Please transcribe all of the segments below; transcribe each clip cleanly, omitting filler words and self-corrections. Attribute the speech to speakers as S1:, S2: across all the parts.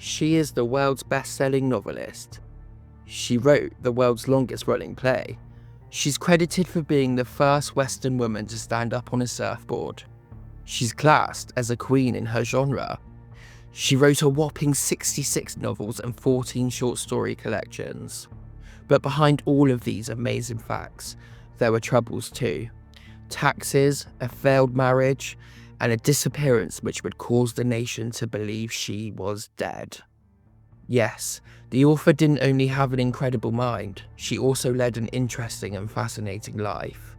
S1: She is the world's best-selling novelist. She wrote the world's longest-running play. She's credited for being the first Western woman to stand up on a surfboard. She's classed as a queen in her genre. She wrote a whopping 66 novels and 14 short story collections. But behind all of these amazing facts, there were troubles too. Taxes, a failed marriage, and a disappearance which would cause the nation to believe she was dead. Yes, the author didn't only have an incredible mind, she also led an interesting and fascinating life.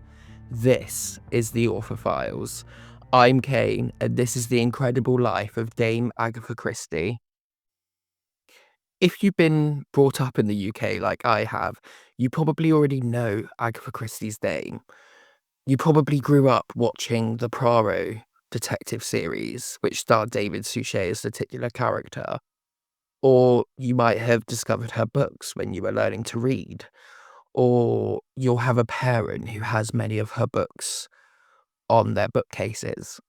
S1: This is the Author Files. I'm Kane, and this is the incredible life of Dame Agatha Christie. If you've been brought up in the UK like I have, you probably already know Agatha Christie's name. You probably grew up watching the Poirot detective series, which starred David Suchet as the titular character. Or you might have discovered her books when you were learning to read. Or you'll have a parent who has many of her books on their bookcases.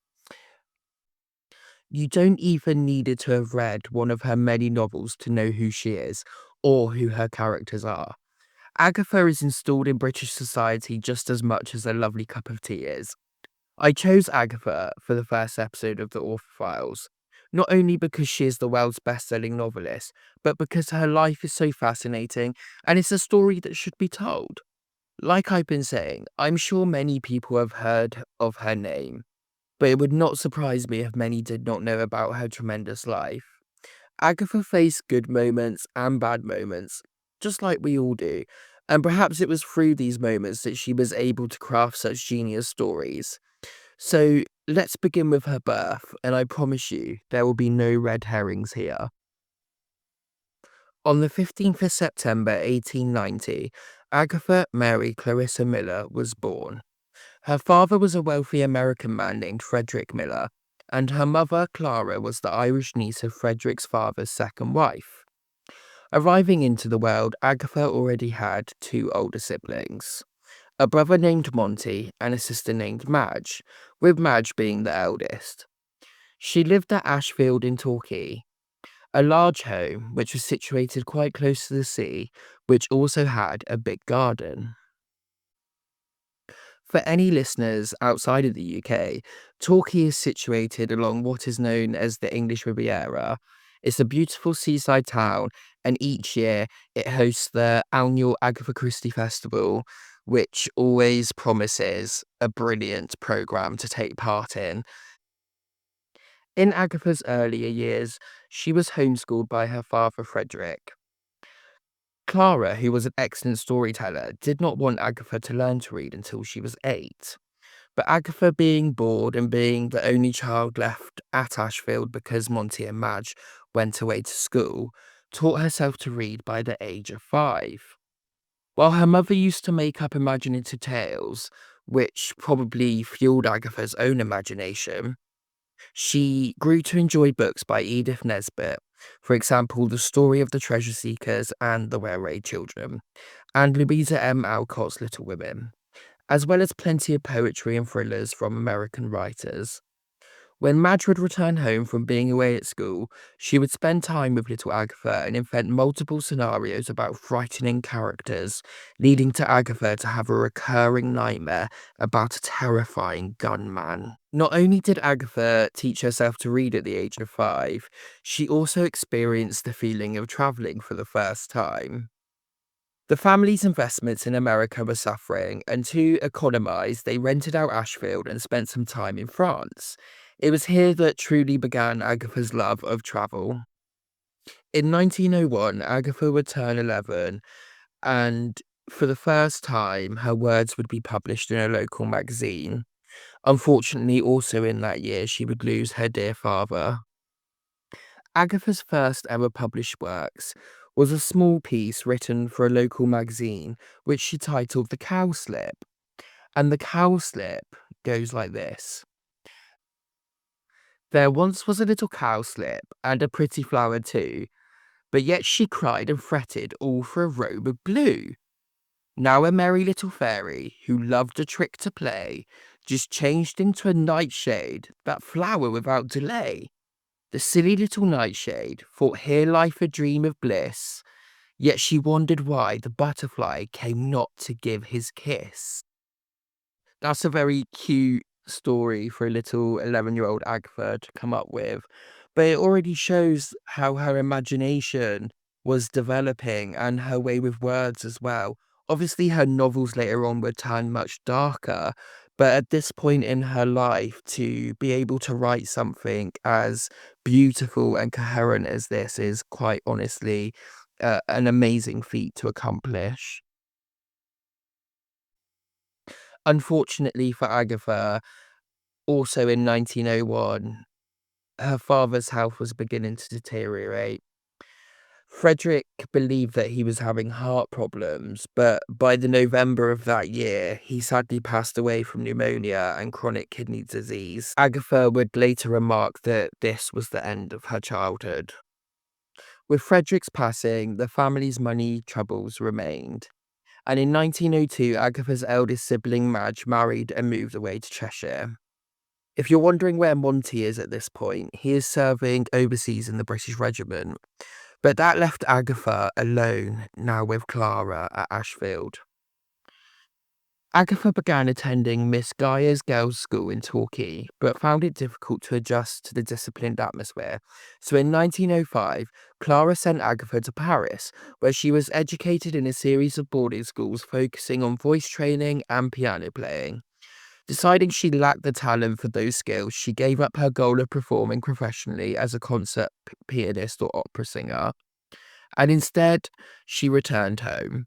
S1: You don't even need to have read one of her many novels to know who she is or who her characters are. Agatha is installed in British society just as much as a lovely cup of tea is. I chose Agatha for the first episode of the Author Files, not only because she is the world's best-selling novelist, but because her life is so fascinating and it's a story that should be told. Like I've been saying, I'm sure many people have heard of her name, but it would not surprise me if many did not know about her tremendous life. Agatha faced good moments and bad moments, just like we all do, and perhaps it was through these moments that she was able to craft such genius stories. So let's begin with her birth, and I promise you there will be no red herrings here. On the 15th of September 1890, Agatha Mary Clarissa Miller was born. Her father was a wealthy American man named Frederick Miller, and her mother, Clara, was the Irish niece of Frederick's father's second wife. Arriving into the world, Agatha already had two older siblings, a brother named Monty and a sister named Madge, with Madge being the eldest. She lived at Ashfield in Torquay, a large home which was situated quite close to the sea, which also had a big garden. For any listeners outside of the UK, Torquay is situated along what is known as the English Riviera. It's a beautiful seaside town, and each year it hosts the annual Agatha Christie Festival, which always promises a brilliant programme to take part in. In Agatha's earlier years, she was homeschooled by her father Frederick. Clara, who was an excellent storyteller, did not want Agatha to learn to read until she was 8. But Agatha, being bored and being the only child left at Ashfield because Monty and Madge went away to school, taught herself to read by the age of 5. While her mother used to make up imaginative tales, which probably fueled Agatha's own imagination, she grew to enjoy books by Edith Nesbit, for example, The Story of the Treasure Seekers and The Railway Children, and Louisa M. Alcott's Little Women, as well as plenty of poetry and thrillers from American writers. When Madge would return home from being away at school, she would spend time with little Agatha and invent multiple scenarios about frightening characters, leading to Agatha to have a recurring nightmare about a terrifying gunman. Not only did Agatha teach herself to read at the age of 5, she also experienced the feeling of travelling for the first time. The family's investments in America were suffering, and to economise, they rented out Ashfield and spent some time in France. It was here that truly began Agatha's love of travel. In 1901, Agatha would turn 11, and for the first time, her words would be published in a local magazine. Unfortunately, also in that year, she would lose her dear father. Agatha's first ever published works was a small piece written for a local magazine, which she titled The Cowslip. And the cowslip goes like this. There once was a little cowslip, and a pretty flower too, but yet she cried and fretted all for a robe of blue. Now a merry little fairy, who loved a trick to play, just changed into a nightshade, that flower without delay. The silly little nightshade thought here life a dream of bliss, yet she wondered why the butterfly came not to give his kiss. That's a very cute story for a little 11-year-old Agatha to come up with, but it already shows how her imagination was developing and her way with words as well. Obviously, her novels later on would turn much darker, but at this point in her life, to be able to write something as beautiful and coherent as this is quite honestly an amazing feat to accomplish. Unfortunately for Agatha, also in 1901, her father's health was beginning to deteriorate. Frederick believed that he was having heart problems, but by the November of that year, he sadly passed away from pneumonia and chronic kidney disease. Agatha would later remark that this was the end of her childhood. With Frederick's passing, the family's money troubles remained. And in 1902, Agatha's eldest sibling Madge married and moved away to Cheshire. If you're wondering where Monty is at this point, he is serving overseas in the British Regiment. But that left Agatha alone now with Clara at Ashfield. Agatha began attending Miss Guyer's girls' school in Torquay, but found it difficult to adjust to the disciplined atmosphere. So in 1905, Clara sent Agatha to Paris, where she was educated in a series of boarding schools focusing on voice training and piano playing. Deciding she lacked the talent for those skills, she gave up her goal of performing professionally as a concert pianist or opera singer, and instead, she returned home.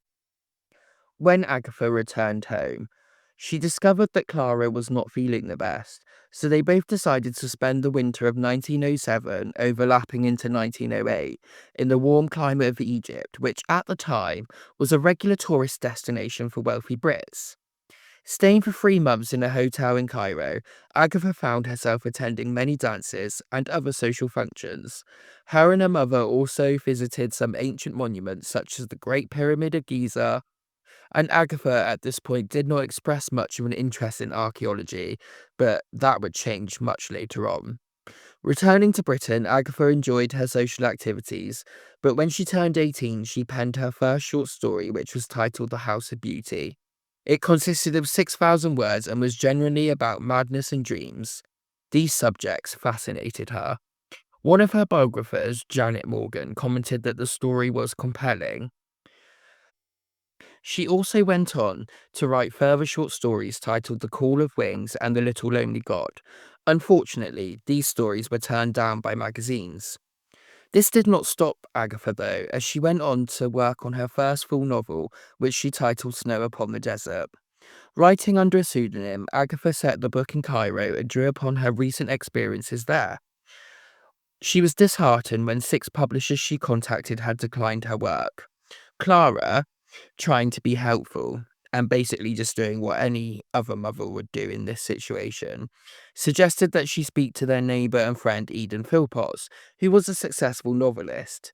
S1: When Agatha returned home, she discovered that Clara was not feeling the best, so they both decided to spend the winter of 1907 overlapping into 1908 in the warm climate of Egypt, which at the time was a regular tourist destination for wealthy Brits. Staying for 3 months in a hotel in Cairo, Agatha found herself attending many dances and other social functions. Her and her mother also visited some ancient monuments such as the Great Pyramid of Giza, and Agatha at this point did not express much of an interest in archaeology, but that would change much later on. Returning to Britain, Agatha enjoyed her social activities, but when she turned 18, she penned her first short story, which was titled The House of Beauty. It consisted of 6,000 words and was generally about madness and dreams. These subjects fascinated her. One of her biographers, Janet Morgan, commented that the story was compelling. She also went on to write further short stories titled The Call of Wings and The Little Lonely God. Unfortunately, these stories were turned down by magazines. This did not stop Agatha, though, as she went on to work on her first full novel, which she titled Snow Upon the Desert. Writing under a pseudonym, Agatha set the book in Cairo and drew upon her recent experiences there. She was disheartened when 6 publishers she contacted had declined her work. Clara, trying to be helpful and basically just doing what any other mother would do in this situation, suggested that she speak to their neighbour and friend Eden Philpotts, who was a successful novelist.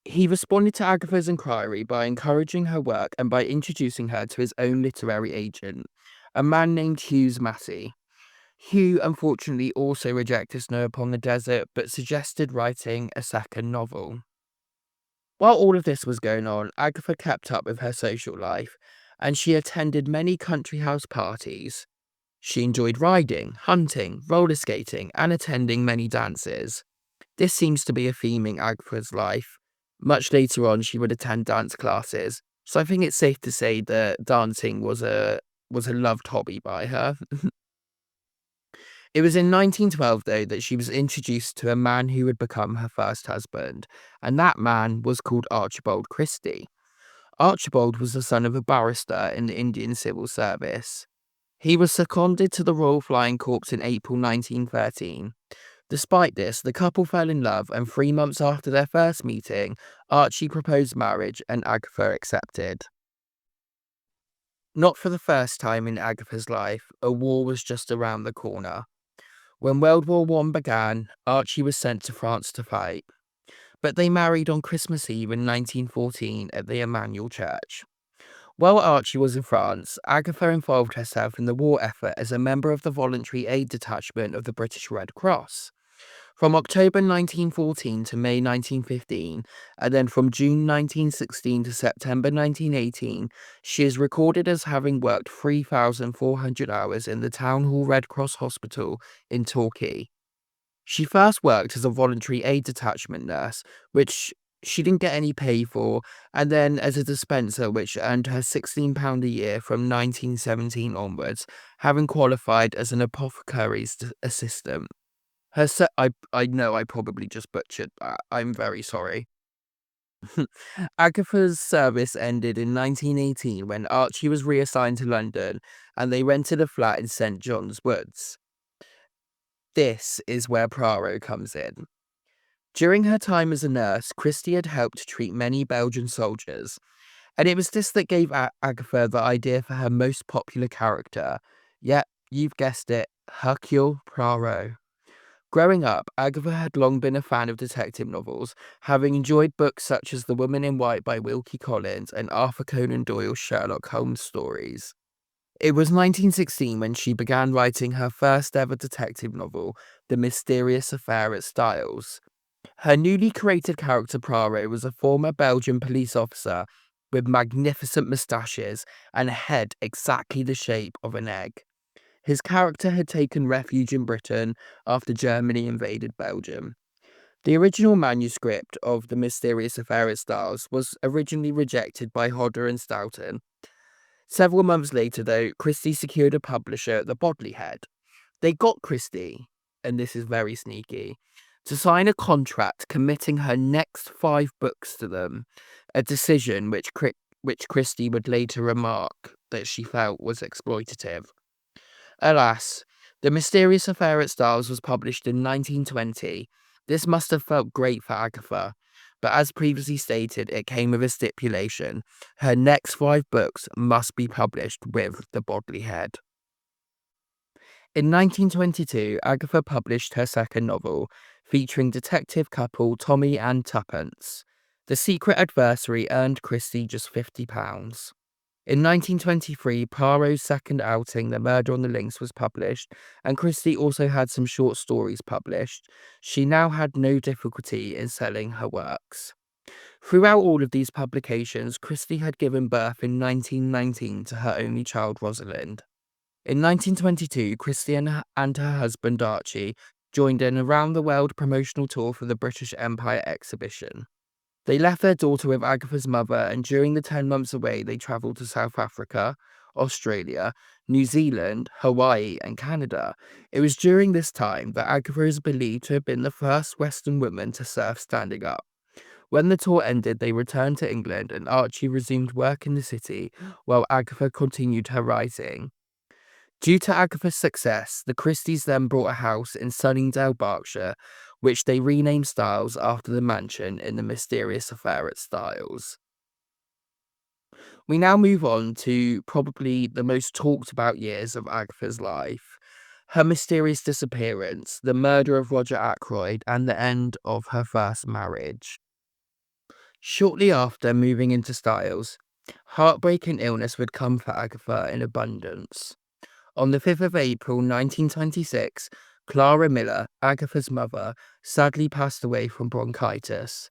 S1: He responded to Agatha's inquiry by encouraging her work and by introducing her to his own literary agent, a man named Hughes Massey. Hugh unfortunately also rejected Snow Upon the Desert but suggested writing a second novel. While all of this was going on, Agatha kept up with her social life, and she attended many country house parties. She enjoyed riding, hunting, roller skating, and attending many dances. This seems to be a theme in Agatha's life. Much later on, she would attend dance classes, so I think it's safe to say that dancing was a loved hobby by her. It was in 1912, though, that she was introduced to a man who would become her first husband, and that man was called Archibald Christie. Archibald was the son of a barrister in the Indian Civil Service. He was seconded to the Royal Flying Corps in April 1913. Despite this, the couple fell in love, and 3 months after their first meeting, Archie proposed marriage and Agatha accepted. Not for the first time in Agatha's life, a war was just around the corner. When World War One began, Archie was sent to France to fight, but they married on Christmas Eve in 1914 at the Emmanuel Church. While Archie was in France, Agatha involved herself in the war effort as a member of the voluntary aid detachment of the British Red Cross. From October 1914 to May 1915, and then from June 1916 to September 1918, she is recorded as having worked 3,400 hours in the Town Hall Red Cross Hospital in Torquay. She first worked as a voluntary aid detachment nurse, which she didn't get any pay for, and then as a dispenser, which earned her £16 a year from 1917 onwards, having qualified as an apothecary's assistant. I know I probably just butchered that. I'm very sorry. Agatha's service ended in 1918 when Archie was reassigned to London and they rented a flat in St John's Woods. This is where Poirot comes in. During her time as a nurse, Christie had helped treat many Belgian soldiers, and it was this that gave Agatha the idea for her most popular character. Yep, you've guessed it, Hercule Poirot. Growing up, Agatha had long been a fan of detective novels, having enjoyed books such as The Woman in White by Wilkie Collins and Arthur Conan Doyle's Sherlock Holmes stories. It was 1916 when she began writing her first ever detective novel, The Mysterious Affair at Styles. Her newly created character Poirot was a former Belgian police officer with magnificent moustaches and a head exactly the shape of an egg. His character had taken refuge in Britain after Germany invaded Belgium. The original manuscript of The Mysterious Affair at Styles was originally rejected by Hodder and Stoughton. Several months later, though, Christie secured a publisher at the Bodley Head. They got Christie, and this is very sneaky, to sign a contract committing her next 5 books to them, a decision which Christie would later remark that she felt was exploitative. Alas, The Mysterious Affair at Styles was published in 1920. This must have felt great for Agatha, but as previously stated, it came with a stipulation. Her next 5 books must be published with the Bodley Head. In 1922, Agatha published her second novel, featuring detective couple Tommy and Tuppence. The Secret Adversary earned Christie just £50. In 1923, Poirot's second outing, The Murder on the Links, was published, and Christie also had some short stories published. She now had no difficulty in selling her works. Throughout all of these publications, Christie had given birth in 1919 to her only child, Rosalind. In 1922, Christie and her husband, Archie, joined an around-the-world promotional tour for the British Empire exhibition. They left their daughter with Agatha's mother, and during the 10 months away, they travelled to South Africa, Australia, New Zealand, Hawaii, and Canada. It was during this time that Agatha is believed to have been the first Western woman to surf standing up. When the tour ended, they returned to England, and Archie resumed work in the city, while Agatha continued her writing. Due to Agatha's success, the Christies then bought a house in Sunningdale, Berkshire, which they renamed Styles after the mansion in The Mysterious Affair at Styles. We now move on to probably the most talked about years of Agatha's life. Her mysterious disappearance, the murder of Roger Ackroyd, and the end of her first marriage. Shortly after moving into Styles, heartbreak and illness would come for Agatha in abundance. On the 5th of April 1926, Clara Miller, Agatha's mother, sadly passed away from bronchitis.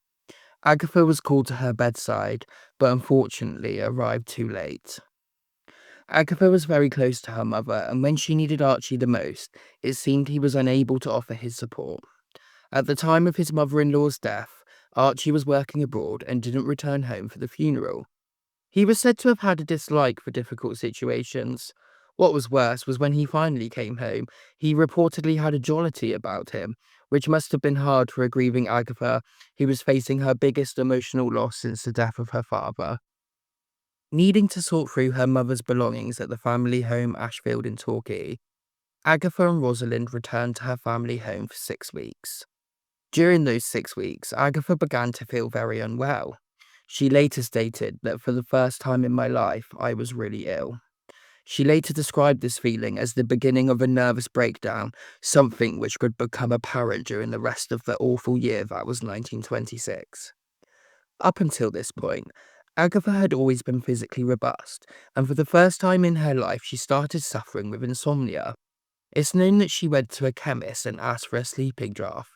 S1: Agatha was called to her bedside, but unfortunately arrived too late. Agatha was very close to her mother, and when she needed Archie the most, it seemed he was unable to offer his support. At the time of his mother-in-law's death, Archie was working abroad and didn't return home for the funeral. He was said to have had a dislike for difficult situations. What was worse was when he finally came home, he reportedly had a jollity about him, which must have been hard for a grieving Agatha, who was facing her biggest emotional loss since the death of her father. Needing to sort through her mother's belongings at the family home Ashfield in Torquay, Agatha and Rosalind returned to her family home for 6 weeks. During those 6 weeks, Agatha began to feel very unwell. She later stated that for the first time in my life, I was really ill. She later described this feeling as the beginning of a nervous breakdown, something which would become apparent during the rest of the awful year that was 1926. Up until this point, Agatha had always been physically robust, and for the first time in her life, she started suffering with insomnia. It's known that she went to a chemist and asked for a sleeping draught.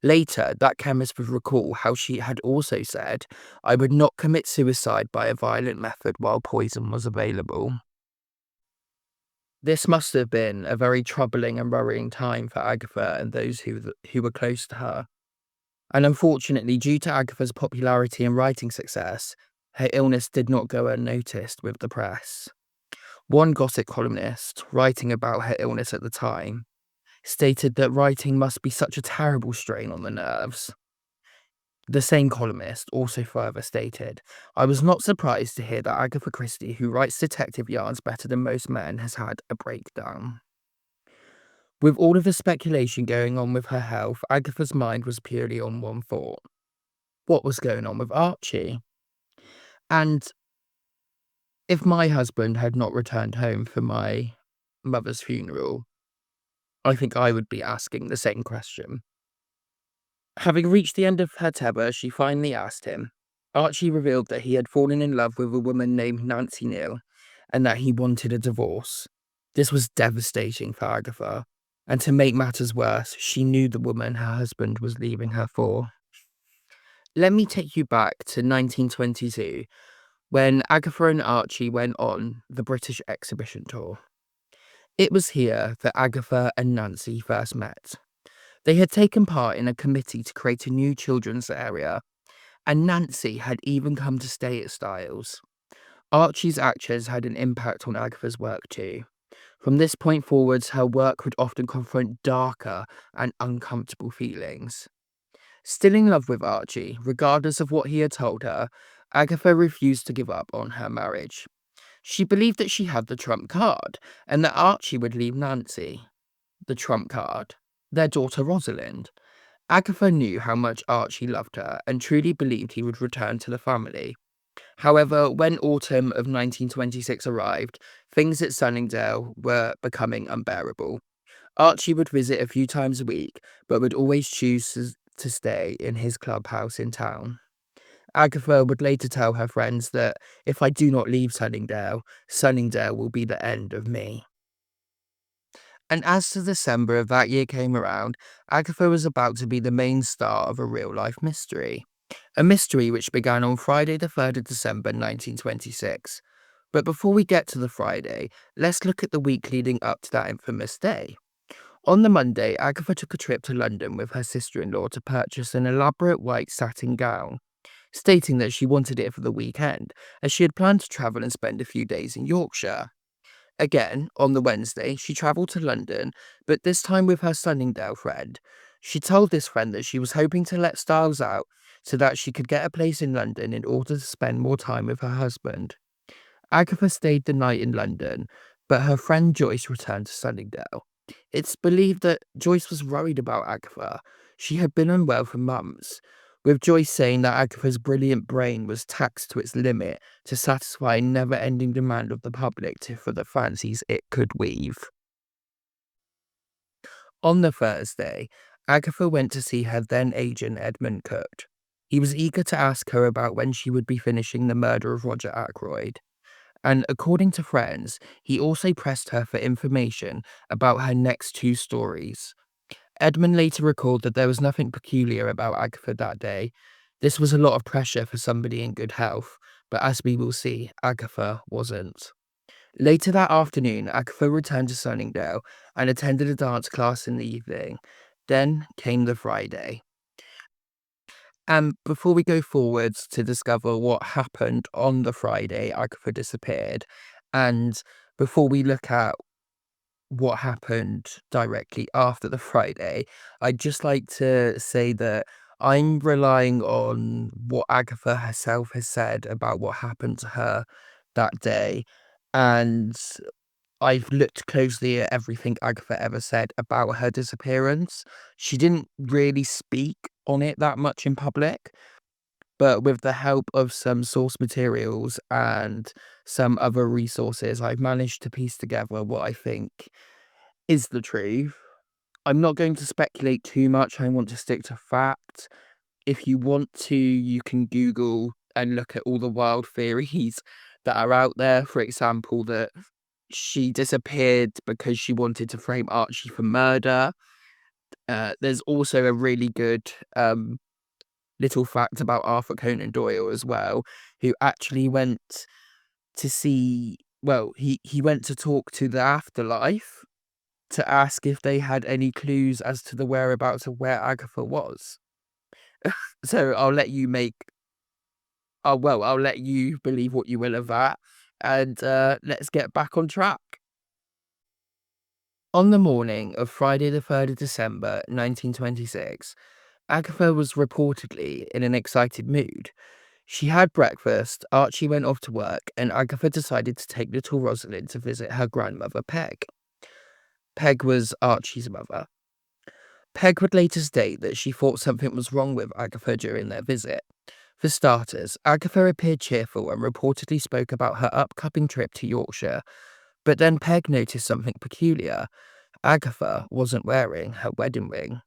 S1: Later, that chemist would recall how she had also said, "I would not commit suicide by a violent method while poison was available." This must have been a very troubling and worrying time for Agatha and those who were close to her. And unfortunately, due to Agatha's popularity and writing success, her illness did not go unnoticed with the press. One gossip columnist, writing about her illness at the time, stated that writing must be such a terrible strain on the nerves. The same columnist also further stated, "I was not surprised to hear that Agatha Christie, who writes detective yarns better than most men, has had a breakdown." With all of the speculation going on with her health, Agatha's mind was purely on one thought: what was going on with Archie? And if my husband had not returned home for my mother's funeral, I think I would be asking the same question. Having reached the end of her tether, she finally asked him. Archie revealed that he had fallen in love with a woman named Nancy Neal and that he wanted a divorce. This was devastating for Agatha, and to make matters worse, she knew the woman her husband was leaving her for. Let me take you back to 1922, when Agatha and Archie went on the British exhibition tour. It was here that Agatha and Nancy first met. They had taken part in a committee to create a new children's area, and Nancy had even come to stay at Styles. Archie's actions had an impact on Agatha's work too. From this point forwards, her work would often confront darker and uncomfortable feelings. Still in love with Archie, regardless of what he had told her, Agatha refused to give up on her marriage. She believed that she had the trump card, and that Archie would leave Nancy, the trump card, their daughter Rosalind. Agatha knew how much Archie loved her and truly believed he would return to the family. However, when autumn of 1926 arrived, things at Sunningdale were becoming unbearable. Archie would visit a few times a week, but would always choose to stay in his clubhouse in town. Agatha would later tell her friends that if I do not leave Sunningdale, Sunningdale will be the end of me. And as the December of that year came around, Agatha was about to be the main star of a real life mystery. A mystery which began on Friday, the 3rd of December 1926. But before we get to the Friday, let's look at the week leading up to that infamous day. On the Monday, Agatha took a trip to London with her sister in law to purchase an elaborate white satin gown, stating that she wanted it for the weekend, as she had planned to travel and spend a few days in Yorkshire. Again, on the Wednesday, she travelled to London, but this time with her Sunningdale friend. She told this friend that she was hoping to let Styles out so that she could get a place in London in order to spend more time with her husband. Agatha stayed the night in London, but her friend Joyce returned to Sunningdale. It's believed that Joyce was worried about Agatha. She had been unwell for months, with Joyce saying that Agatha's brilliant brain was taxed to its limit to satisfy a never-ending demand of the public for the fancies it could weave. On the Thursday, Agatha went to see her then agent Edmund Cook. He was eager to ask her about when she would be finishing The Murder of Roger Ackroyd. And according to friends, he also pressed her for information about her next two stories. Edmund later recalled that there was nothing peculiar about Agatha that day. This was a lot of pressure for somebody in good health, but as we will see, Agatha wasn't. Later that afternoon, Agatha returned to Sunningdale and attended a dance class in the evening. Then came the Friday. And before we go forwards to discover what happened on the Friday Agatha disappeared, and before we look at what happened directly after the Friday, I'd just like to say that I'm relying on what Agatha herself has said about what happened to her that day. And I've looked closely at everything Agatha ever said about her disappearance. She didn't really speak on it that much in public, but with the help of some source materials and some other resources, I've managed to piece together what I think is the truth. I'm not going to speculate too much. I want to stick to fact. If you want to, you can Google and look at all the wild theories that are out there. For example, that she disappeared because she wanted to frame Archie for murder. There's also a really good little fact about Arthur Conan Doyle as well, who actually went to see, well, he went to talk to the afterlife to ask if they had any clues as to the whereabouts of where Agatha was. So I'll let you believe what you will of that, and let's get back on track. On the morning of Friday the 3rd of December 1926, Agatha was reportedly in an excited mood. She had breakfast, Archie went off to work, and Agatha decided to take little Rosalind to visit her grandmother, Peg. Peg was Archie's mother. Peg would later state that she thought something was wrong with Agatha during their visit. For starters, Agatha appeared cheerful and reportedly spoke about her upcoming trip to Yorkshire, but then Peg noticed something peculiar. Agatha wasn't wearing her wedding ring.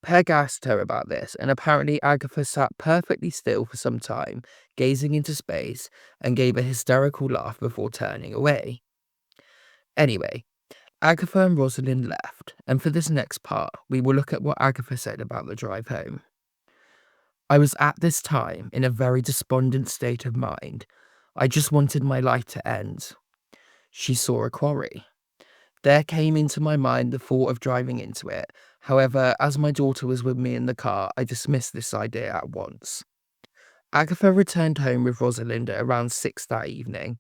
S1: Peg asked her about this, and apparently Agatha sat perfectly still for some time, gazing into space, and gave a hysterical laugh before turning away. Anyway, Agatha and Rosalind left, and for this next part, we will look at what Agatha said about the drive home. I was at this time in a very despondent state of mind. I just wanted my life to end. She saw a quarry. There came into my mind the thought of driving into it. However, as my daughter was with me in the car, I dismissed this idea at once. Agatha returned home with Rosalinda around 6 that evening.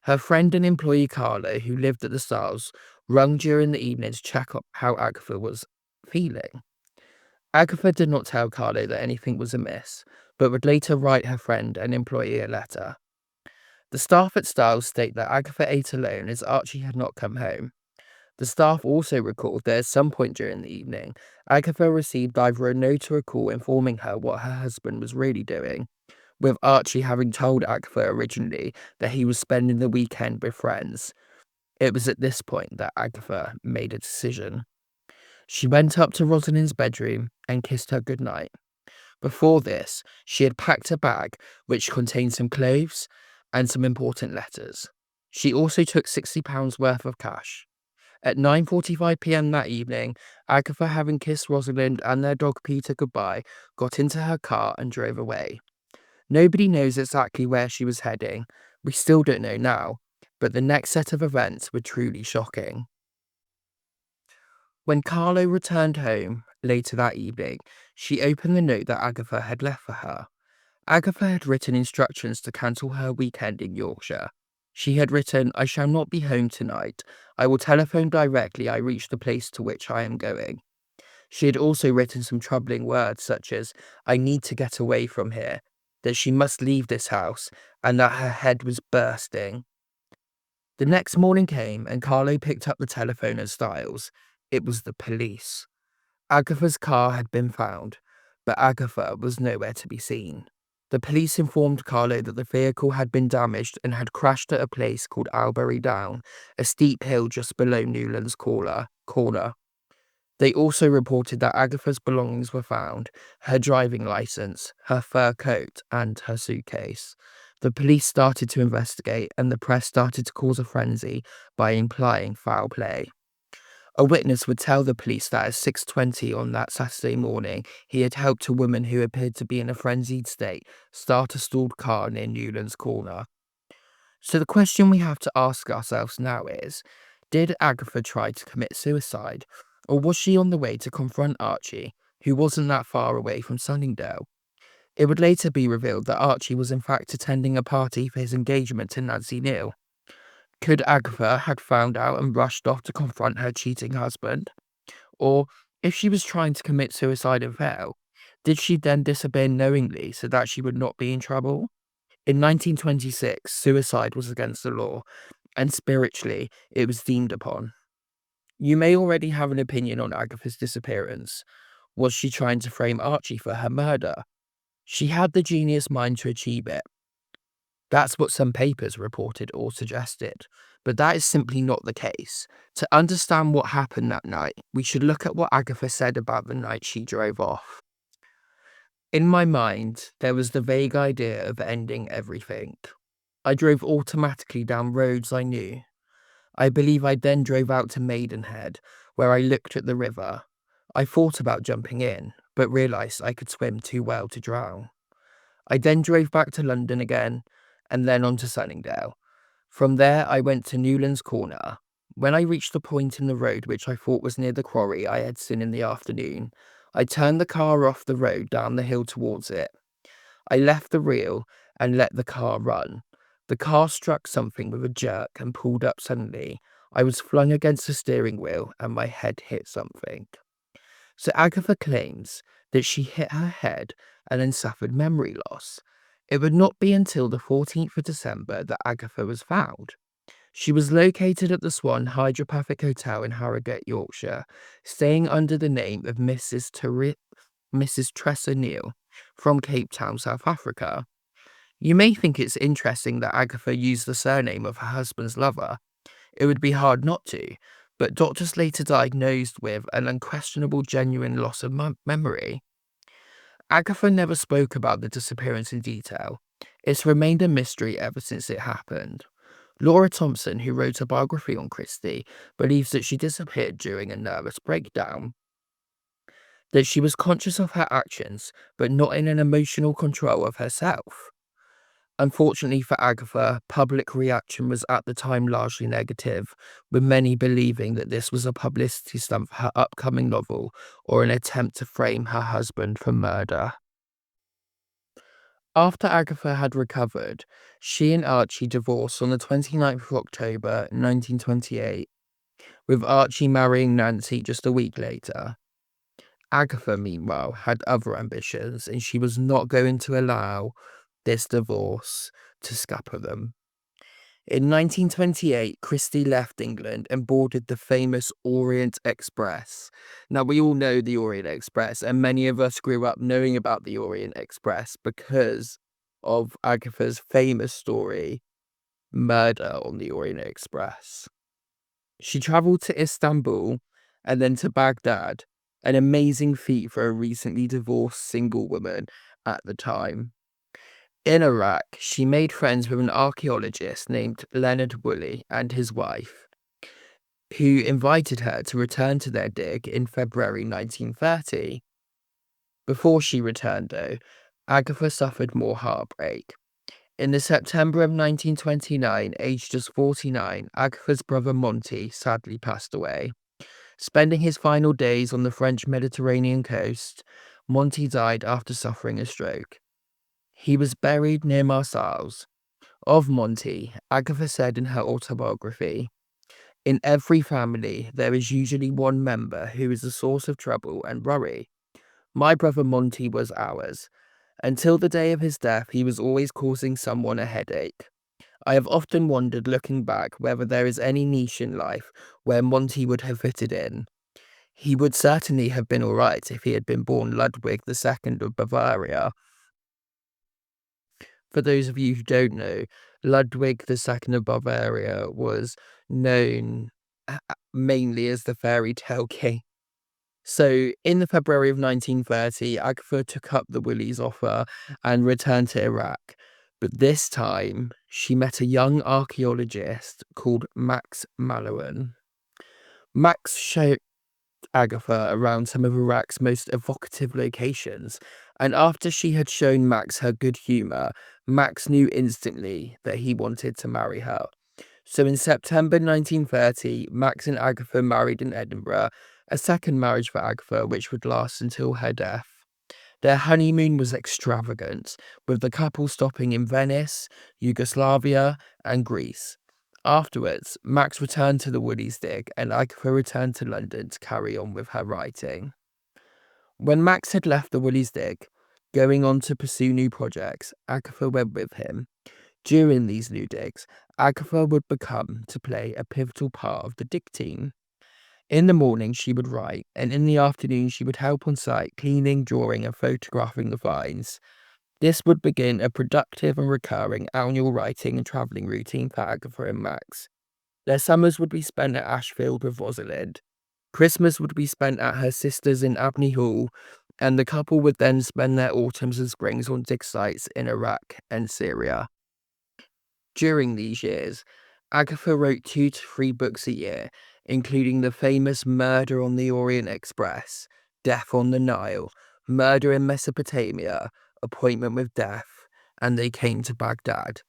S1: Her friend and employee Carlo, who lived at the Styles, rung during the evening to check up how Agatha was feeling. Agatha did not tell Carlo that anything was amiss, but would later write her friend and employee a letter. The staff at Styles state that Agatha ate alone as Archie had not come home. The staff also recalled that at some point during the evening, Agatha received either a note or a call informing her what her husband was really doing, with Archie having told Agatha originally that he was spending the weekend with friends. It was at this point that Agatha made a decision. She went up to Rosalind's bedroom and kissed her goodnight. Before this, she had packed a bag which contained some clothes and some important letters. She also took £60 worth of cash. At 9:45 p.m. that evening, Agatha, having kissed Rosalind and their dog Peter goodbye, got into her car and drove away. Nobody knows exactly where she was heading. We still don't know now, but the next set of events were truly shocking. When Carlo returned home later that evening, she opened the note that Agatha had left for her. Agatha had written instructions to cancel her weekend in Yorkshire. She had written, I shall not be home tonight. I will telephone directly I reach the place to which I am going. She had also written some troubling words such as, I need to get away from here, that she must leave this house, and that her head was bursting. The next morning came, and Carlo picked up the telephone at Styles. It was the police. Agatha's car had been found, but Agatha was nowhere to be seen. The police informed Carlo that the vehicle had been damaged and had crashed at a place called Albury Down, a steep hill just below Newlands Corner. They also reported that Agatha's belongings were found, her driving license, her fur coat, and her suitcase. The police started to investigate, and the press started to cause a frenzy by implying foul play. A witness would tell the police that at 6:20 on that Saturday morning, he had helped a woman who appeared to be in a frenzied state start a stalled car near Newlands Corner. So the question we have to ask ourselves now is, did Agatha try to commit suicide, or was she on the way to confront Archie, who wasn't that far away from Sunningdale? It would later be revealed that Archie was in fact attending a party for his engagement to Nancy Neal. Could Agatha had found out and rushed off to confront her cheating husband? Or, if she was trying to commit suicide and fail, did she then disobey knowingly so that she would not be in trouble? In 1926, suicide was against the law, and spiritually, it was deemed upon. You may already have an opinion on Agatha's disappearance. Was she trying to frame Archie for her murder? She had the genius mind to achieve it. That's what some papers reported or suggested, but that is simply not the case. To understand what happened that night, we should look at what Agatha said about the night she drove off. In my mind, there was the vague idea of ending everything. I drove automatically down roads I knew. I believe I then drove out to Maidenhead, where I looked at the river. I thought about jumping in, but realised I could swim too well to drown. I then drove back to London again, and then on to Sunningdale. From there, I went to Newlands Corner. When I reached the point in the road which I thought was near the quarry I had seen in the afternoon, I turned the car off the road down the hill towards it. I left the wheel and let the car run. The car struck something with a jerk and pulled up suddenly. I was flung against the steering wheel and my head hit something. So Agatha claims that she hit her head and then suffered memory loss. It would not be until the 14th of December that Agatha was found. She was located at the Swan Hydropathic Hotel in Harrogate, Yorkshire, staying under the name of Mrs. Tressa Neal from Cape Town, South Africa. You may think it's interesting that Agatha used the surname of her husband's lover. It would be hard not to, but doctors later diagnosed with an unquestionable genuine loss of memory. Agatha never spoke about the disappearance in detail. It's remained a mystery ever since it happened. Laura Thompson, who wrote a biography on Christie, believes that she disappeared during a nervous breakdown, that she was conscious of her actions, but not in an emotional control of herself. Unfortunately for Agatha, public reaction was at the time largely negative, with many believing that this was a publicity stunt for her upcoming novel or an attempt to frame her husband for murder. After Agatha had recovered, she and Archie divorced on the 29th of October 1928, with Archie marrying Nancy just a week later. Agatha, meanwhile, had other ambitions, and she was not going to allow this divorce to scupper them. In 1928, Christie left England and boarded the famous Orient Express. Now, we all know the Orient Express, and many of us grew up knowing about the Orient Express because of Agatha's famous story, Murder on the Orient Express. She travelled to Istanbul and then to Baghdad, an amazing feat for a recently divorced single woman at the time. In Iraq, she made friends with an archaeologist named Leonard Woolley and his wife, who invited her to return to their dig in February 1930. Before she returned, though, Agatha suffered more heartbreak. In the September of 1929, aged just 49, Agatha's brother Monty sadly passed away. Spending his final days on the French Mediterranean coast, Monty died after suffering a stroke. He was buried near Marseilles. Of Monty, Agatha said in her autobiography, "In every family, there is usually one member who is a source of trouble and worry. My brother Monty was ours. Until the day of his death, he was always causing someone a headache. I have often wondered, looking back, whether there is any niche in life where Monty would have fitted in. He would certainly have been all right if he had been born Ludwig II of Bavaria." For those of you who don't know, Ludwig II of Bavaria was known mainly as the fairy tale king. So, in the February of 1930, Agatha took up the Willys' offer and returned to Iraq. But this time, she met a young archaeologist called Max Mallowan. Max showed Agatha around some of Iraq's most evocative locations, and after she had shown Max her good humour, Max knew instantly that he wanted to marry her. So in September 1930, Max and Agatha married in Edinburgh, a second marriage for Agatha which would last until her death. Their honeymoon was extravagant, with the couple stopping in Venice, Yugoslavia, and Greece. Afterwards, Max returned to the Woodies dig and Agatha returned to London to carry on with her writing. When Max had left the Woolies dig, going on to pursue new projects, Agatha went with him. During these new digs, Agatha would become to play a pivotal part of the dig team. In the morning, she would write, and in the afternoon, she would help on site, cleaning, drawing, and photographing the finds. This would begin a productive and recurring annual writing and travelling routine for Agatha and Max. Their summers would be spent at Ashfield with Rosalind. Christmas would be spent at her sister's in Abney Hall, and the couple would then spend their autumns and springs on dig sites in Iraq and Syria. During these years, Agatha wrote 2 to 3 books a year, including the famous Murder on the Orient Express, Death on the Nile, Murder in Mesopotamia, Appointment with Death, and They Came to Baghdad.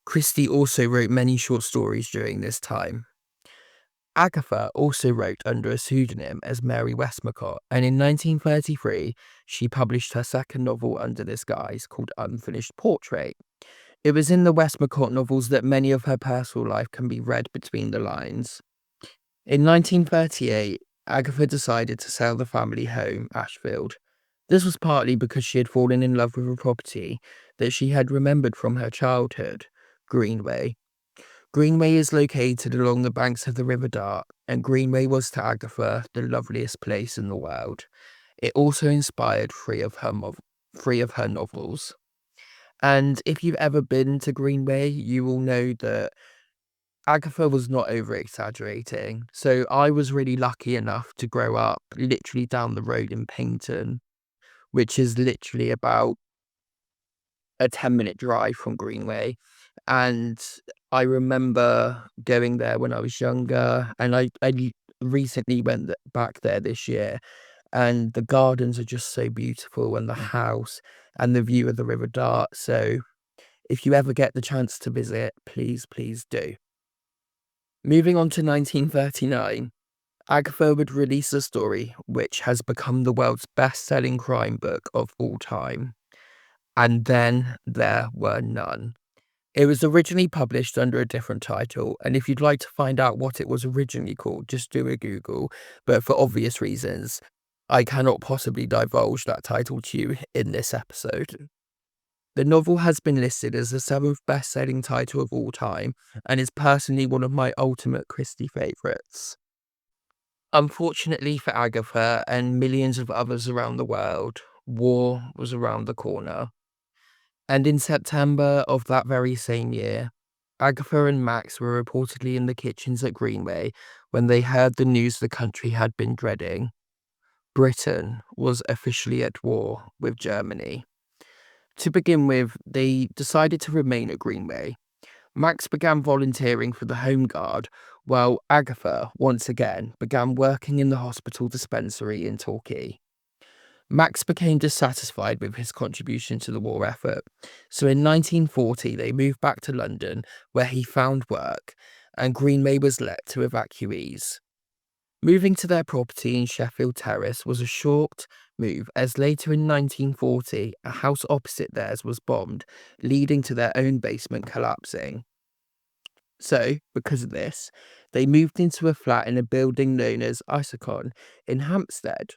S1: Christie also wrote many short stories during this time. Agatha also wrote under a pseudonym as Mary Westmacott, and in 1933, she published her second novel under this guise called Unfinished Portrait. It was in the Westmacott novels that many of her personal life can be read between the lines. In 1938, Agatha decided to sell the family home, Ashfield. This was partly because she had fallen in love with a property that she had remembered from her childhood, Greenway. Greenway is located along the banks of the River Dart, and Greenway was to Agatha the loveliest place in the world. It also inspired three of her novels. And if you've ever been to Greenway, you will know that Agatha was not over exaggerating. So I was really lucky enough to grow up literally down the road in Paignton, which is literally about a 10-minute drive from Greenway. And I remember going there when I was younger, and I recently went back there this year, and the gardens are just so beautiful, and the house and the view of the River Dart. So if you ever get the chance to visit, please, please do. Moving on to 1939, Agatha would release a story which has become the world's best-selling crime book of all time. And Then There Were None. It was originally published under a different title, and if you'd like to find out what it was originally called, just do a Google. But for obvious reasons, I cannot possibly divulge that title to you in this episode. The novel has been listed as the seventh best-selling title of all time, and is personally one of my ultimate Christie favourites. Unfortunately for Agatha and millions of others around the world, war was around the corner. And in September of that very same year, Agatha and Max were reportedly in the kitchens at Greenway when they heard the news the country had been dreading. Britain was officially at war with Germany. To begin with, they decided to remain at Greenway. Max began volunteering for the Home Guard, while Agatha, once again, began working in the hospital dispensary in Torquay. Max became dissatisfied with his contribution to the war effort, so in 1940 they moved back to London, where he found work, and Greenway was let to evacuees. Moving to their property in Sheffield Terrace was a short move, as later in 1940 a house opposite theirs was bombed, leading to their own basement collapsing. So, because of this, they moved into a flat in a building known as Isokon in Hampstead.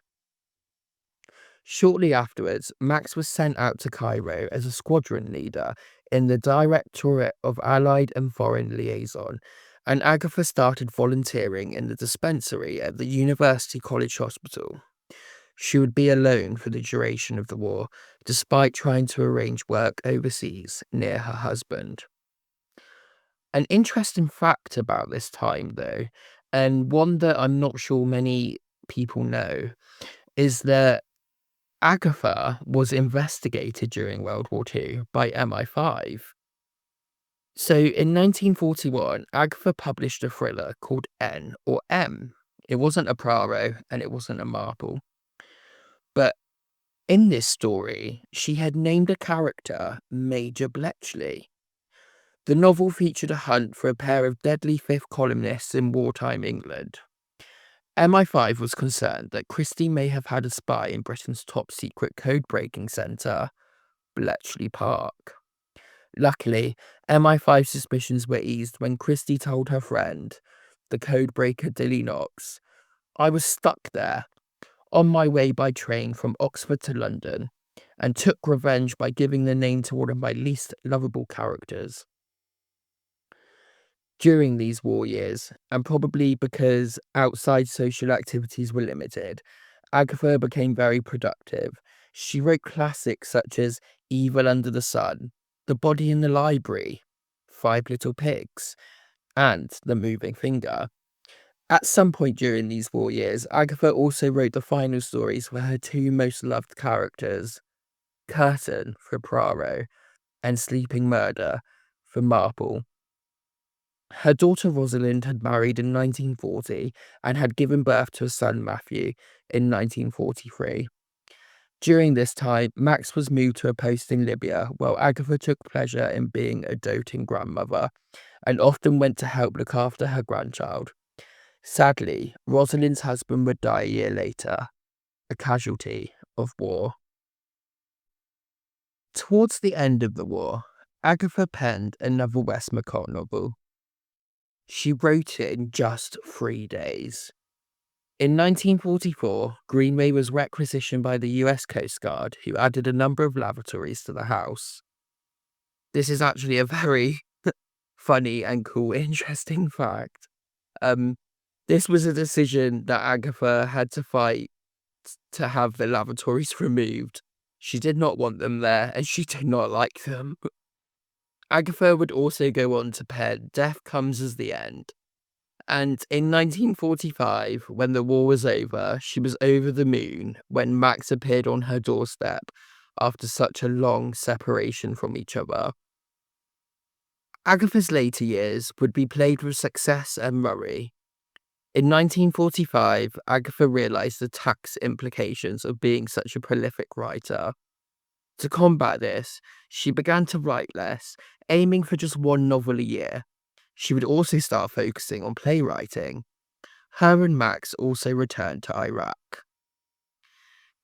S1: Shortly afterwards, Max was sent out to Cairo as a squadron leader in the Directorate of Allied and Foreign Liaison, and Agatha started volunteering in the dispensary at the University College Hospital. She would be alone for the duration of the war, despite trying to arrange work overseas near her husband. An interesting fact about this time, though, and one that I'm not sure many people know, is that Agatha was investigated during World War II by MI5. So in 1941, Agatha published a thriller called N or M. It wasn't a Poirot and it wasn't a Marple. But in this story, she had named a character Major Bletchley. The novel featured a hunt for a pair of deadly fifth columnists in wartime England. MI5 was concerned that Christie may have had a spy in Britain's top secret code-breaking centre, Bletchley Park. Luckily, MI5's suspicions were eased when Christie told her friend, the codebreaker Dilly Knox, "I was stuck there, on my way by train from Oxford to London, and took revenge by giving the name to one of my least lovable characters." During these war years, and probably because outside social activities were limited, Agatha became very productive. She wrote classics such as Evil Under the Sun, The Body in the Library, Five Little Pigs, and The Moving Finger. At some point during these war years, Agatha also wrote the final stories for her two most loved characters, Curtain for Poirot and Sleeping Murder for Marple. Her daughter Rosalind had married in 1940 and had given birth to a son, Matthew, in 1943. During this time, Max was moved to a post in Libya, while Agatha took pleasure in being a doting grandmother and often went to help look after her grandchild. Sadly, Rosalind's husband would die a year later, a casualty of war. Towards the end of the war, Agatha penned another Westmacott novel. She wrote it in just 3 days. In 1944, Greenway was requisitioned by the US Coast Guard, who added a number of lavatories to the house. This is actually a very funny and cool, interesting fact. Um, this was a decision that Agatha had to fight to have the lavatories removed. She did not want them there, and she did not like them. Agatha would also go on to pen Death Comes as the End. And in 1945, when the war was over, she was over the moon when Max appeared on her doorstep after such a long separation from each other. Agatha's later years would be plagued with success and worry. In 1945, Agatha realised the tax implications of being such a prolific writer. To combat this, she began to write less, aiming for just one novel a year. She would also start focusing on playwriting. Her and Max also returned to Iraq.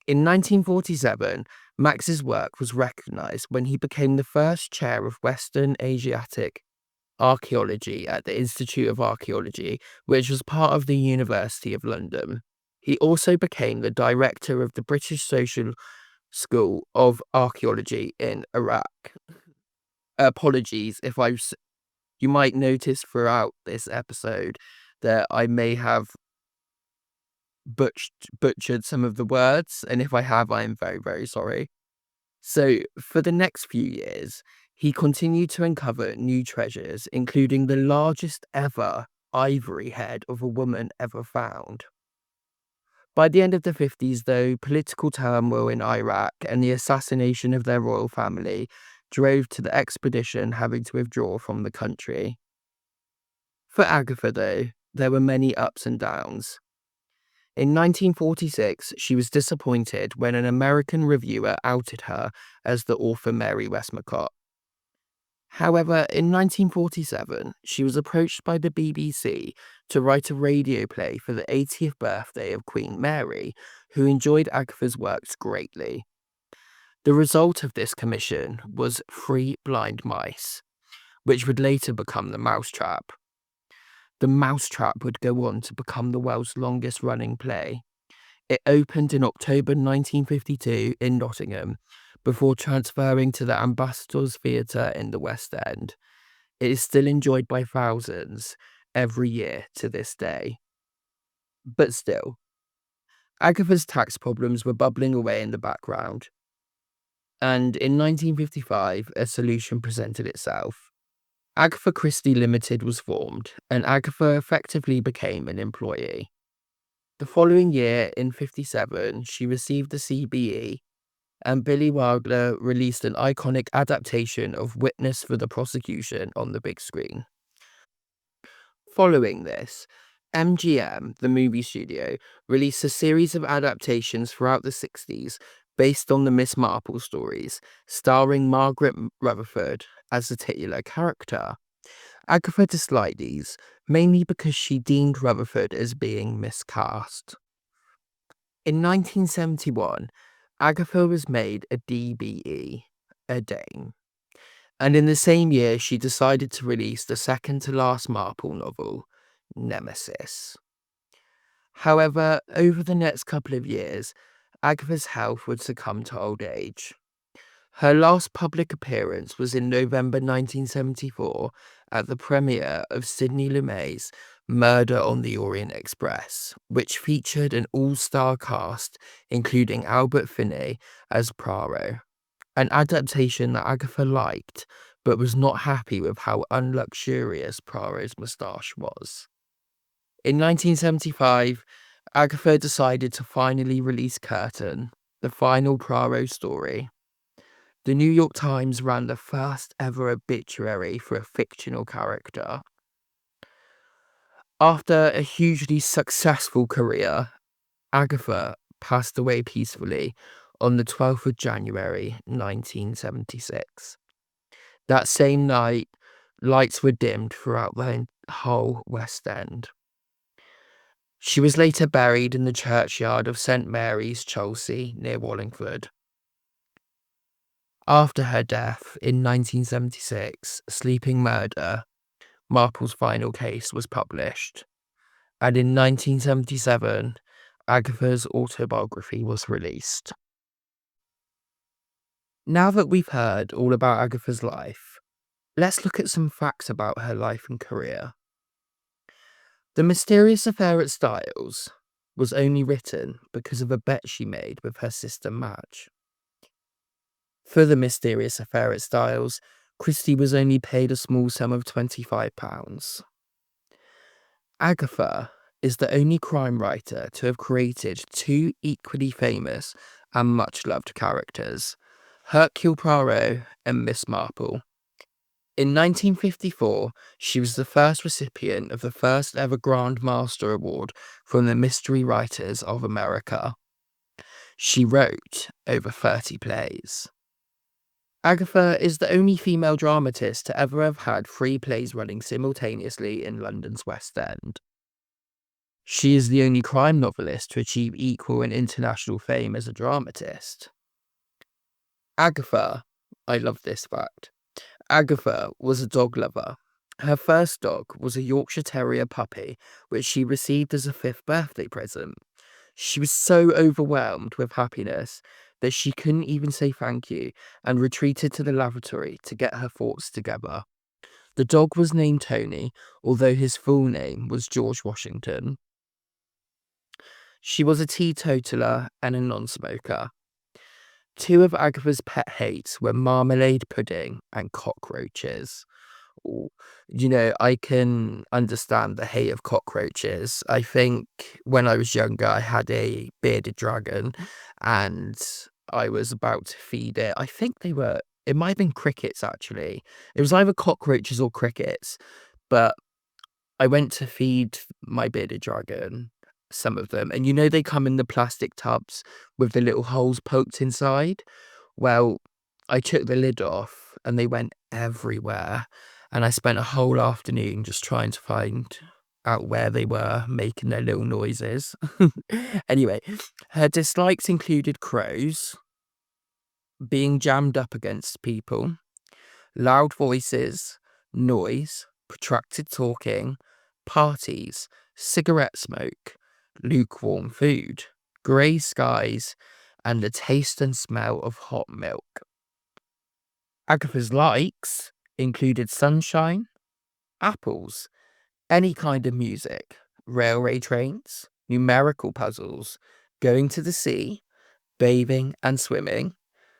S1: In 1947, Max's work was recognised when he became the first chair of Western Asiatic archaeology at the Institute of Archaeology, which was part of the University of London. He also became the director of the British Social School of Archaeology in Iraq. Apologies if you might notice throughout this episode that I may have butchered some of the words, and if I have, I am very, very sorry. So, for the next few years, he continued to uncover new treasures, including the largest ever ivory head of a woman ever found. By the end of the 50s, though, political turmoil in Iraq and the assassination of their royal family drove to the expedition having to withdraw from the country. For Agatha, though, there were many ups and downs. In 1946, she was disappointed when an American reviewer outed her as the author Mary Westmacott. However, in 1947, she was approached by the BBC to write a radio play for the 80th birthday of Queen Mary, who enjoyed Agatha's works greatly. The result of this commission was Three Blind Mice, which would later become The Mousetrap. The Mousetrap would go on to become the world's longest running play. It opened in October 1952 in Nottingham, before transferring to the Ambassadors Theatre in the West End. It is still enjoyed by thousands every year to this day. But still, Agatha's tax problems were bubbling away in the background. And in 1955, a solution presented itself. Agatha Christie Limited was formed, and Agatha effectively became an employee. The following year, in 57, she received the CBE, and Billy Wilder released an iconic adaptation of Witness for the Prosecution on the big screen. Following this, MGM, the movie studio, released a series of adaptations throughout the 60s based on the Miss Marple stories, starring Margaret Rutherford as the titular character. Agatha disliked these, mainly because she deemed Rutherford as being miscast. In 1971, Agatha was made a DBE, a Dame. And in the same year, she decided to release the second to last Marple novel, Nemesis. However, over the next couple of years, Agatha's health would succumb to old age. Her last public appearance was in November 1974 at the premiere of Sidney Lumet's Murder on the Orient Express, which featured an all-star cast including Albert Finney as Poirot, an adaptation that Agatha liked but was not happy with how unluxurious Poirot's moustache was. In 1975, Agatha decided to finally release Curtain, the final Poirot story. The New York Times ran the first ever obituary for a fictional character. After a hugely successful career, Agatha passed away peacefully on the 12th of January 1976. That same night, lights were dimmed throughout the whole West End. She was later buried in the churchyard of St Mary's, Chelsea, near Wallingford. After her death in 1976, Sleeping Murder, Marple's final case, was published. And in 1977, Agatha's autobiography was released. Now that we've heard all about Agatha's life, let's look at some facts about her life and career. The Mysterious Affair at Styles was only written because of a bet she made with her sister Madge. For The Mysterious Affair at Styles, Christie was only paid a small sum of £25. Agatha is the only crime writer to have created two equally famous and much-loved characters, Hercule Poirot and Miss Marple. In 1954, she was the first recipient of the first ever Grand Master Award from the Mystery Writers of America. She wrote over 30 plays. Agatha is the only female dramatist to ever have had 3 plays running simultaneously in London's West End. She is the only crime novelist to achieve equal and international fame as a dramatist. Agatha, I love this fact, Agatha was a dog lover. Her first dog was a Yorkshire Terrier puppy, which she received as a 5th birthday present. She was so overwhelmed with happiness that she couldn't even say thank you and retreated to the lavatory to get her thoughts together. The dog was named Tony, although his full name was George Washington. She was a teetotaler and a non-smoker. 2 of Agatha's pet hates were marmalade pudding and cockroaches. Ooh, I can understand the hate of cockroaches. I think when I was younger, I had a bearded dragon and I was about to feed it. I think it might have been crickets actually. It was either cockroaches or crickets, but I went to feed my bearded dragon some of them. And they come in the plastic tubs with the little holes poked inside. Well, I took the lid off and they went everywhere. And I spent a whole afternoon just trying to find out where they were making their little noises. Anyway, her dislikes included crows, being jammed up against people, loud voices, noise, protracted talking, parties, cigarette smoke, lukewarm food, grey skies, and the taste and smell of hot milk. Agatha's likes included sunshine, apples, any kind of music, railway trains, numerical puzzles, going to the sea, bathing and swimming,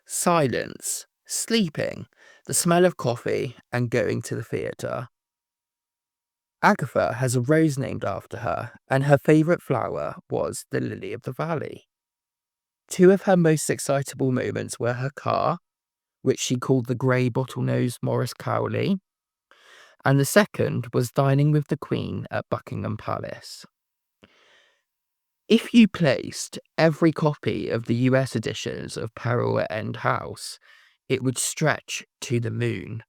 S1: silence, sleeping, the smell of coffee, and going to the theatre. Agatha has a rose named after her, and her favourite flower was the lily of the valley. 2 of her most excitable moments were her car, which she called the grey bottlenose Morris Cowley, and the second was dining with the Queen at Buckingham Palace. If you placed every copy of the US editions of Peril at End House, it would stretch to the moon.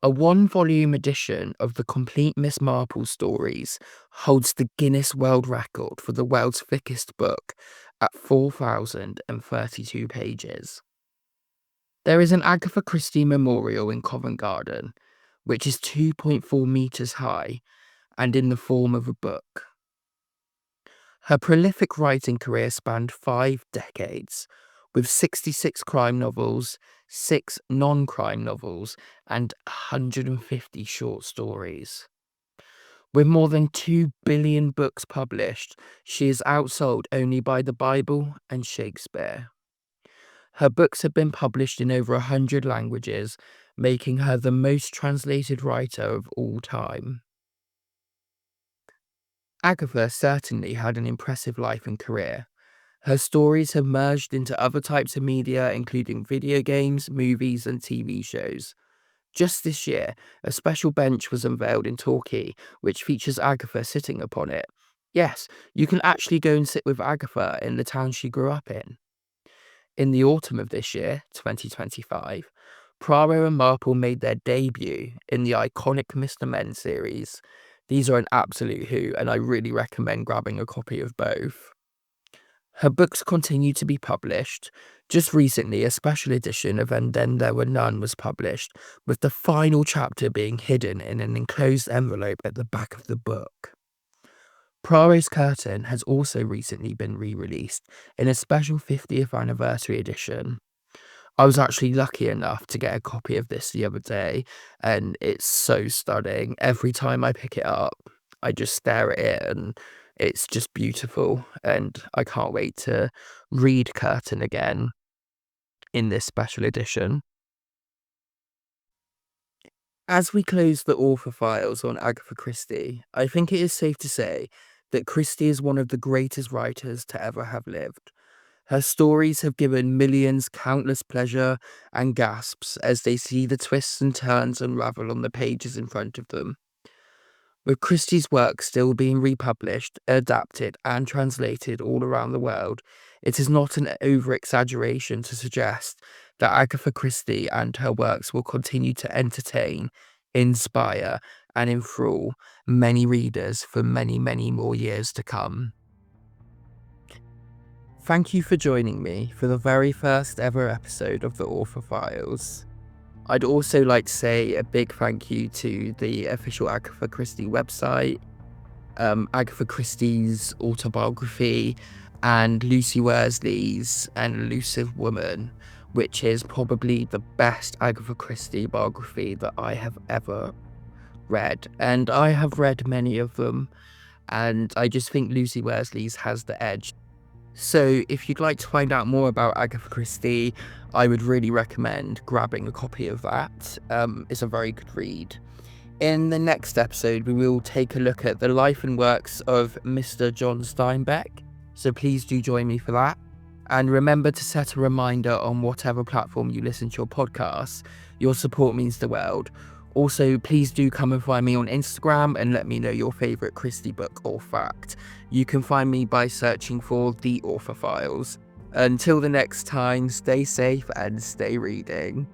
S1: A 1-volume edition of the complete Miss Marple stories holds the Guinness World Record for the world's thickest book at 4,032 pages. There is an Agatha Christie memorial in Covent Garden, which is 2.4 metres high and in the form of a book. Her prolific writing career spanned 5 decades, with 66 crime novels, 6 non-crime novels, and 150 short stories. With more than 2 billion books published, she is outsold only by the Bible and Shakespeare. Her books have been published in over 100 languages, making her the most translated writer of all time. Agatha certainly had an impressive life and career. Her stories have merged into other types of media, including video games, movies, and TV shows. Just this year, a special bench was unveiled in Torquay, which features Agatha sitting upon it. Yes, you can actually go and sit with Agatha in the town she grew up in. In the autumn of this year, 2025, Poirot and Marple made their debut in the iconic Mr. Men series. These are an absolute hoot, and I really recommend grabbing a copy of both. Her books continue to be published. Just recently, a special edition of And Then There Were None was published, with the final chapter being hidden in an enclosed envelope at the back of the book. Poirot's Curtain has also recently been re-released in a special 50th anniversary edition. I was actually lucky enough to get a copy of this the other day, and it's so stunning. Every time I pick it up, I just stare at it, and it's just beautiful. And I can't wait to read Curtain again in this special edition. As we close the author files on Agatha Christie, I think it is safe to say that Christie is one of the greatest writers to ever have lived. Her stories have given millions countless pleasure and gasps as they see the twists and turns unravel on the pages in front of them. With Christie's work still being republished, adapted, and translated all around the world, it is not an over exaggeration to suggest that Agatha Christie and her works will continue to entertain, inspire, and enthrall many readers for many, many more years to come. Thank you for joining me for the very first ever episode of the Author Files. I'd also like to say a big thank you to the official Agatha Christie website, Agatha Christie's autobiography, and Lucy Worsley's An Elusive Woman, which is probably the best Agatha Christie biography that I have ever read. And I have read many of them, and I just think Lucy Worsley's has the edge. So if you'd like to find out more about Agatha Christie, I would really recommend grabbing a copy of that. It's a very good read. In the next episode, we will take a look at the life and works of Mr. John Steinbeck, so please do join me for that. And remember to set a reminder on whatever platform you listen to your podcasts. Your support means the world. Also, please do come and find me on Instagram and let me know your favourite Christie book or fact. You can find me by searching for The Author Files. Until the next time, stay safe and stay reading.